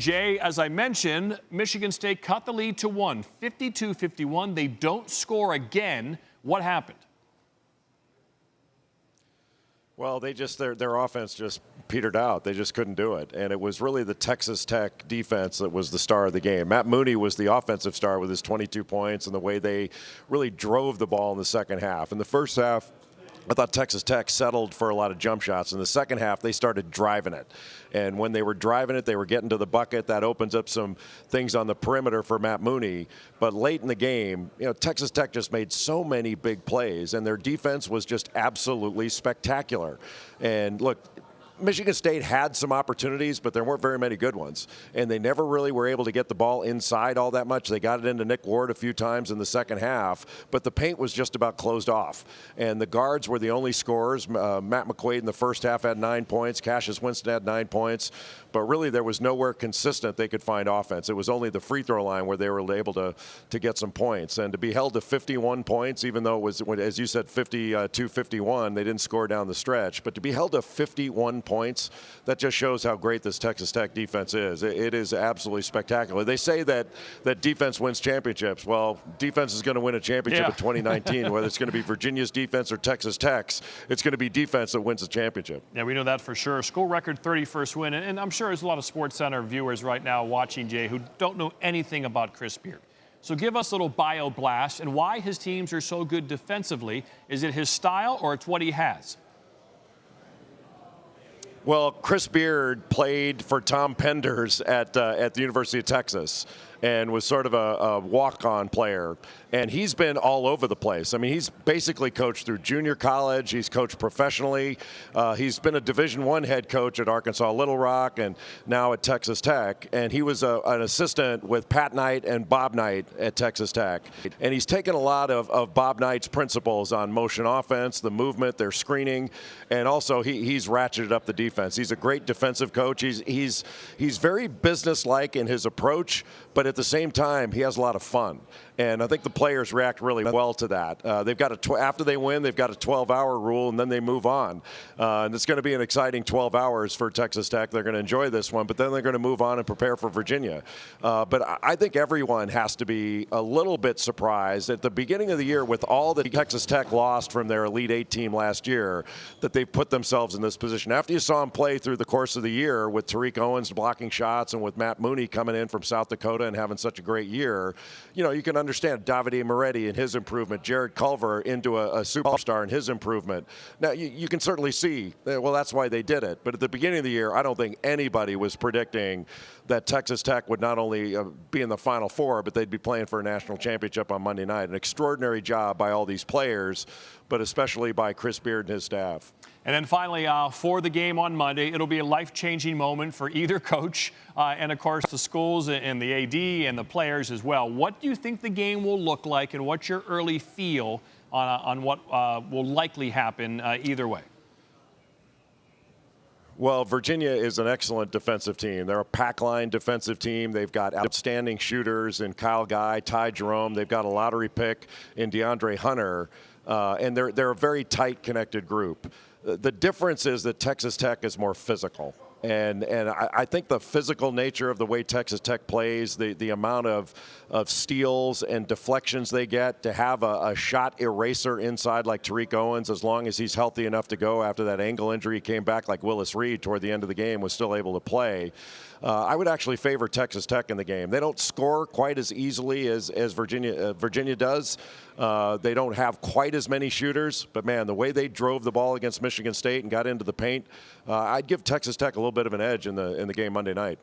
Jay, as I mentioned, Michigan State cut the lead to 1, 52-51. They don't score again. What happened? Well, their offense just petered out. They just couldn't do it. And it was really the Texas Tech defense that was the star of the game. Matt Mooney was the offensive star with his 22 points and the way they really drove the ball in the second half. In the first half, I thought Texas Tech settled for a lot of jump shots. In the second half, they started driving it. And when they were driving it, they were getting to the bucket. That opens up some things on the perimeter for Matt Mooney. But late in the game, Texas Tech just made so many big plays, and their defense was just absolutely spectacular. And look, Michigan State had some opportunities, but there weren't very many good ones. And they never really were able to get the ball inside all that much. They got it into Nick Ward a few times in the second half, but the paint was just about closed off. And the guards were the only scorers. Matt McQuaid in the first half had 9 points. Cassius Winston had 9 points. But really, there was nowhere consistent they could find offense. It was only the free throw line where they were able to get some points. And to be held to 51 points, even though it was, as you said, 52-51, they didn't score down the stretch. But to be held to 51 points, that just shows how great this Texas Tech defense is. It is absolutely spectacular. They say that defense wins championships. Well, defense is going to win a championship in 2019, whether it's going to be Virginia's defense or Texas Tech's. It's going to be defense that wins the championship. Yeah, we know that for sure. School record 31st win. And I'm sure there's a lot of SportsCenter viewers right now watching, Jay, who don't know anything about Chris Beard. So give us a little bio blast and why his teams are so good defensively. Is it his style or it's what he has? Well, Chris Beard played for Tom Penders at the University of Texas and was sort of a walk-on player. And he's been all over the place. I mean, he's basically coached through junior college. He's coached professionally. He's been a Division I head coach at Arkansas Little Rock and now at Texas Tech. And he was an assistant with Pat Knight and Bob Knight at Texas Tech. And he's taken a lot of Bob Knight's principles on motion offense, the movement, their screening, and also he's ratcheted up the defense. He's a great defensive coach. He's very businesslike in his approach, but at the same time, he has a lot of fun. And I think the players react really well to that. They've got after they win, they've got a 12-hour rule, and then they move on. And it's going to be an exciting 12 hours for Texas Tech. They're going to enjoy this one, but then they're going to move on and prepare for Virginia. But I think everyone has to be a little bit surprised at the beginning of the year with all that Texas Tech lost from their Elite Eight team last year, that they've put themselves in this position. After you saw them play through the course of the year with Tariq Owens blocking shots and with Matt Mooney coming in from South Dakota and having such a great year, you can understand Davide Moretti and his improvement, Jared Culver into a superstar and his improvement. Now, you can certainly see, well, that's why they did it. But at the beginning of the year, I don't think anybody was predicting that Texas Tech would not only be in the Final Four, but they'd be playing for a national championship on Monday night. An extraordinary job by all these players, but especially by Chris Beard and his staff. And then finally, for the game on Monday, it'll be a life-changing moment for either coach and, of course, the schools and the AD and the players as well. What do you think the game will look like, and what's your early feel on what will likely happen either way? Well, Virginia is an excellent defensive team. They're a pack-line defensive team. They've got outstanding shooters in Kyle Guy, Ty Jerome. They've got a lottery pick in DeAndre Hunter. And they're a very tight, connected group. The difference is that Texas Tech is more physical. And I think the physical nature of the way Texas Tech plays, the amount of steals and deflections they get, to have a shot eraser inside like Tariq Owens, as long as he's healthy enough to go after that ankle injury, he came back like Willis Reed toward the end of the game, was still able to play. I would actually favor Texas Tech in the game. They don't score quite as easily as Virginia does. They don't have quite as many shooters, but man, the way they drove the ball against Michigan State and got into the paint, I'd give Texas Tech a little bit of an edge in the game Monday night.